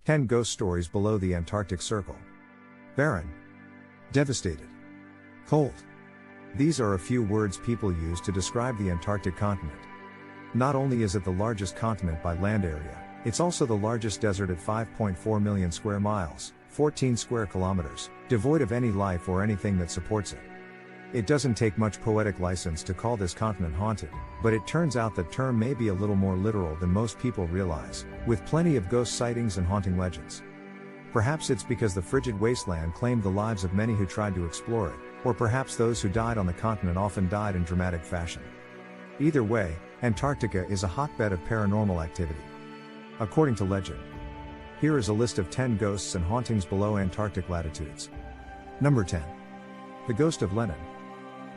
10 Ghost Stories Below the Antarctic Circle. Barren. Devastated. Cold. These are a few words people use to describe the Antarctic continent. Not only is it the largest continent by land area, it's also the largest desert at 5.4 million square miles, 14 square kilometers, devoid of any life or anything that supports it. It doesn't take much poetic license to call this continent haunted, but it turns out that term may be a little more literal than most people realize, with plenty of ghost sightings and haunting legends. Perhaps it's because the frigid wasteland claimed the lives of many who tried to explore it, or perhaps those who died on the continent often died in dramatic fashion. Either way, Antarctica is a hotbed of paranormal activity. According to legend. Here is a list of 10 ghosts and hauntings below Antarctic latitudes. Number 10. The Ghost of Lenin.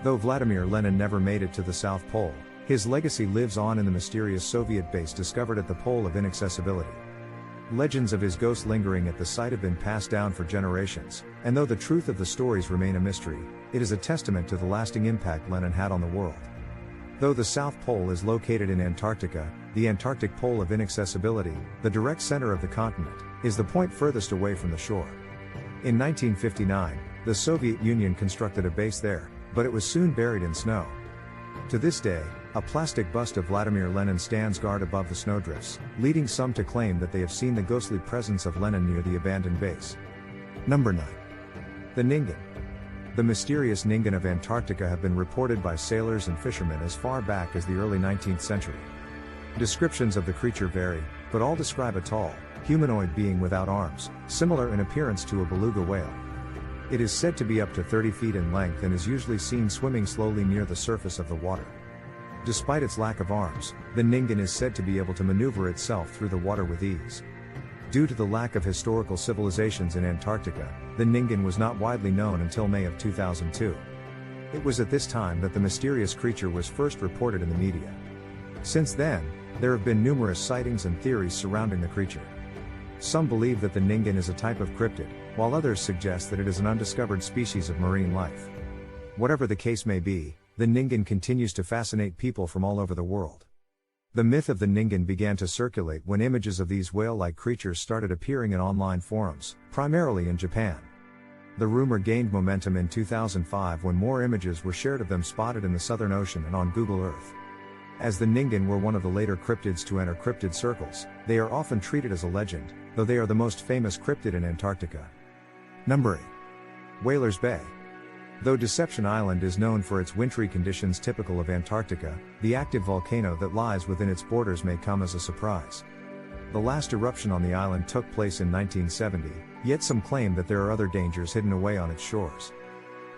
Though Vladimir Lenin never made it to the South Pole, his legacy lives on in the mysterious Soviet base discovered at the Pole of Inaccessibility. Legends of his ghost lingering at the site have been passed down for generations, and though the truth of the stories remain a mystery, it is a testament to the lasting impact Lenin had on the world. Though the South Pole is located in Antarctica, the Antarctic Pole of Inaccessibility, the direct center of the continent, is the point furthest away from the shore. In 1959, the Soviet Union constructed a base there, but it was soon buried in snow. To this day, a plastic bust of Vladimir Lenin stands guard above the snowdrifts, leading some to claim that they have seen the ghostly presence of Lenin near the abandoned base. Number 9. The Ningen. The mysterious Ningen of Antarctica have been reported by sailors and fishermen as far back as the early 19th century. Descriptions of the creature vary, but all describe a tall, humanoid being without arms, similar in appearance to a beluga whale. It is said to be up to 30 feet in length and is usually seen swimming slowly near the surface of the water. Despite its lack of arms, the Ningen is said to be able to maneuver itself through the water with ease. Due to the lack of historical civilizations in Antarctica, the Ningen was not widely known until May of 2002. It was at this time that the mysterious creature was first reported in the media. Since then, there have been numerous sightings and theories surrounding the creature. Some believe that the Ningen is a type of cryptid, while others suggest that it is an undiscovered species of marine life. Whatever the case may be, the Ningen continues to fascinate people from all over the world. The myth of the Ningen began to circulate when images of these whale-like creatures started appearing in online forums, primarily in Japan. The rumor gained momentum in 2005 when more images were shared of them spotted in the Southern Ocean and on Google Earth. As the Ningen were one of the later cryptids to enter cryptid circles, they are often treated as a legend, though they are the most famous cryptid in Antarctica. Number 8. Whalers Bay. Though Deception Island is known for its wintry conditions typical of Antarctica, the active volcano that lies within its borders may come as a surprise. The last eruption on the island took place in 1970, yet some claim that there are other dangers hidden away on its shores.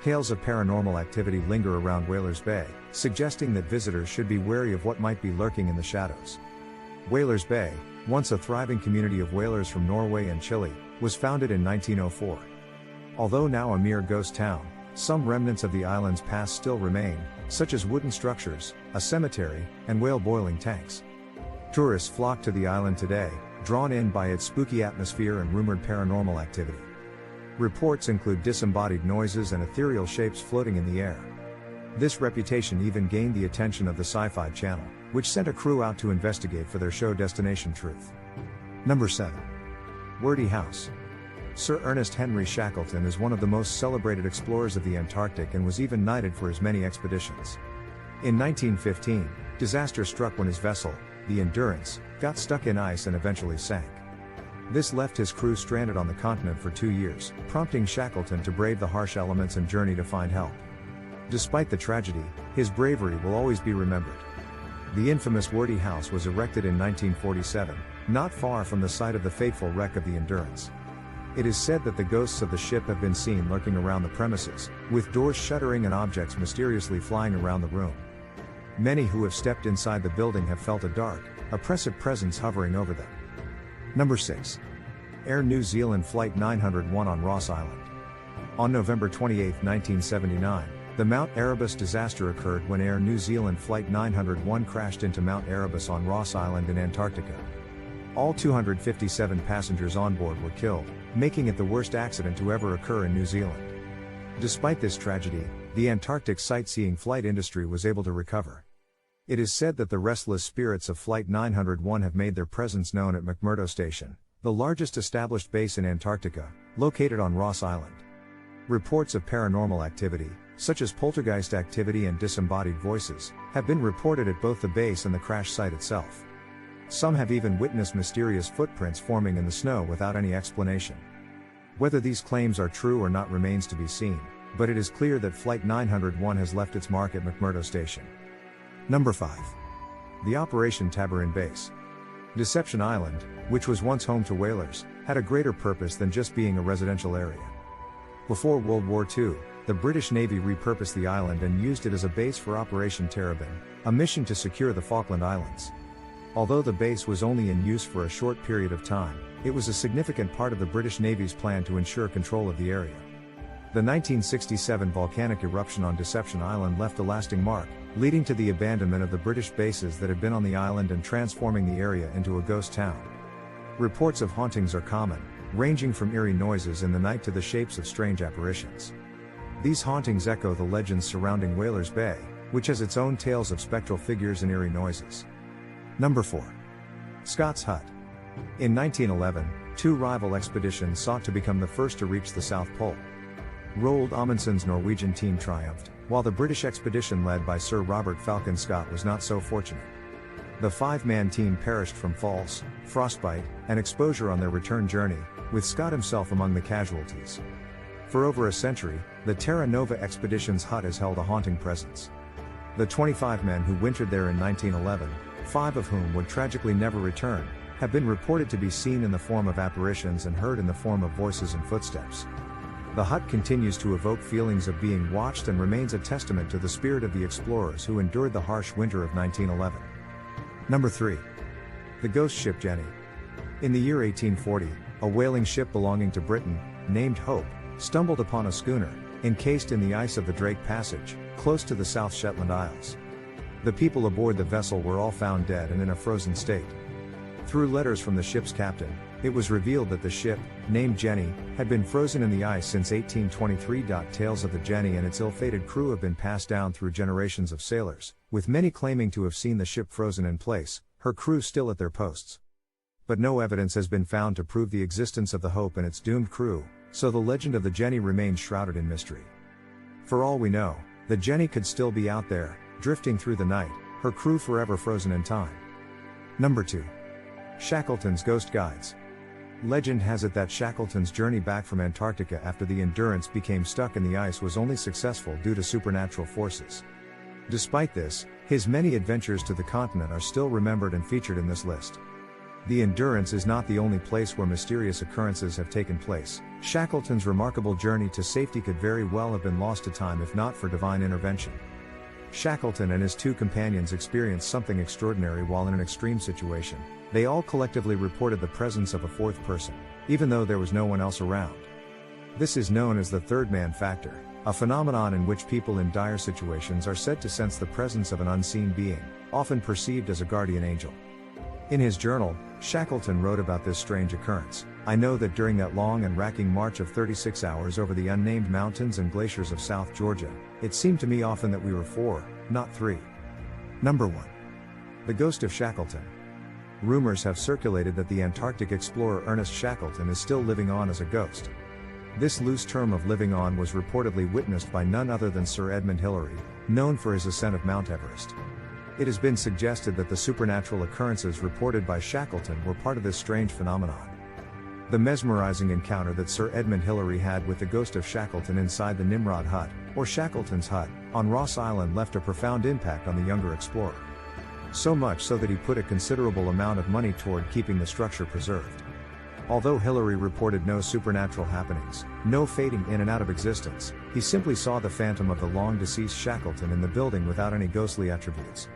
Tales of paranormal activity linger around Whalers Bay, suggesting that visitors should be wary of what might be lurking in the shadows. Whalers Bay, once a thriving community of whalers from Norway and Chile, was founded in 1904. Although now a mere ghost town, some remnants of the island's past still remain, such as wooden structures, a cemetery, and whale boiling tanks. Tourists flock to the island today, drawn in by its spooky atmosphere and rumored paranormal activity. Reports include disembodied noises and ethereal shapes floating in the air. This reputation even gained the attention of the Sci-Fi Channel, which sent a crew out to investigate for their show Destination Truth. Number 7. Wordie House. Sir Ernest Henry Shackleton is one of the most celebrated explorers of the Antarctic and was even knighted for his many expeditions. In 1915, disaster struck when his vessel, the Endurance, got stuck in ice and eventually sank. This left his crew stranded on the continent for 2 years, prompting Shackleton to brave the harsh elements and journey to find help. Despite the tragedy, his bravery will always be remembered. The infamous Wordie House was erected in 1947, not far from the site of the fateful wreck of the Endurance. It is said that the ghosts of the ship have been seen lurking around the premises, with doors shuttering and objects mysteriously flying around the room. Many who have stepped inside the building have felt a dark, oppressive presence hovering over them. Number 6. Air New Zealand Flight 901 on Ross Island. On November 28, 1979, the Mount Erebus disaster occurred when Air New Zealand Flight 901 crashed into Mount Erebus on Ross Island in Antarctica. All 257 passengers on board were killed, making it the worst accident to ever occur in New Zealand. Despite this tragedy, the Antarctic sightseeing flight industry was able to recover. It is said that the restless spirits of Flight 901 have made their presence known at McMurdo Station, the largest established base in Antarctica, located on Ross Island. Reports of paranormal activity, such as poltergeist activity and disembodied voices, have been reported at both the base and the crash site itself. Some have even witnessed mysterious footprints forming in the snow without any explanation. Whether these claims are true or not remains to be seen, but it is clear that Flight 901 has left its mark at McMurdo Station. Number 5. The Operation Tabarin Base. Deception Island, which was once home to whalers, had a greater purpose than just being a residential area. Before World War II, the British Navy repurposed the island and used it as a base for Operation Terrabin, a mission to secure the Falkland Islands. Although the base was only in use for a short period of time, it was a significant part of the British Navy's plan to ensure control of the area. The 1967 volcanic eruption on Deception Island left a lasting mark, leading to the abandonment of the British bases that had been on the island and transforming the area into a ghost town. Reports of hauntings are common, ranging from eerie noises in the night to the shapes of strange apparitions. These hauntings echo the legends surrounding Whalers Bay, which has its own tales of spectral figures and eerie noises. Number 4. Scott's Hut. In 1911, two rival expeditions sought to become the first to reach the South Pole. Roald Amundson's Norwegian team triumphed, while the British expedition led by Sir Robert Falcon Scott was not so fortunate. The five-man team perished from falls, frostbite, and exposure on their return journey, with Scott himself among the casualties. For over a century, the Terra Nova expedition's hut has held a haunting presence. The 25 men who wintered there in 1911, 5 of whom would tragically never return, have been reported to be seen in the form of apparitions and heard in the form of voices and footsteps. The hut continues to evoke feelings of being watched and remains a testament to the spirit of the explorers who endured the harsh winter of 1911. Number 3. The ghost ship Jenny. In the year 1840, a whaling ship belonging to Britain, named Hope, stumbled upon a schooner, encased in the ice of the Drake Passage, close to the South Shetland Isles. The people aboard the vessel were all found dead and in a frozen state. Through letters from the ship's captain, it was revealed that the ship, named Jenny, had been frozen in the ice since 1823. Tales of the Jenny and its ill-fated crew have been passed down through generations of sailors, with many claiming to have seen the ship frozen in place, her crew still at their posts. But no evidence has been found to prove the existence of the Hope and its doomed crew, so the legend of the Jenny remains shrouded in mystery. For all we know, the Jenny could still be out there, drifting through the night, her crew forever frozen in time. Number 2. Shackleton's Ghost Guides. Legend has it that Shackleton's journey back from Antarctica after the Endurance became stuck in the ice was only successful due to supernatural forces. Despite this, his many adventures to the continent are still remembered and featured in this list. The Endurance is not the only place where mysterious occurrences have taken place. Shackleton's remarkable journey to safety could very well have been lost to time if not for divine intervention. Shackleton and his 2 companions experienced something extraordinary while in an extreme situation. They all collectively reported the presence of a 4th person, even though there was no one else around. This is known as the third man factor, a phenomenon in which people in dire situations are said to sense the presence of an unseen being, often perceived as a guardian angel. In his journal, Shackleton wrote about this strange occurrence. I know that during that long and racking march of 36 hours over the unnamed mountains and glaciers of South Georgia, it seemed to me often that we were 4, not 3. Number 1. The Ghost of Shackleton. Rumors have circulated that the Antarctic explorer Ernest Shackleton is still living on as a ghost. This loose term of living on was reportedly witnessed by none other than Sir Edmund Hillary, known for his ascent of Mount Everest. It has been suggested that the supernatural occurrences reported by Shackleton were part of this strange phenomenon. The mesmerizing encounter that Sir Edmund Hillary had with the ghost of Shackleton inside the Nimrod Hut, or Shackleton's Hut, on Ross Island left a profound impact on the younger explorer. So much so that he put a considerable amount of money toward keeping the structure preserved. Although Hillary reported no supernatural happenings, no fading in and out of existence, he simply saw the phantom of the long-deceased Shackleton in the building without any ghostly attributes.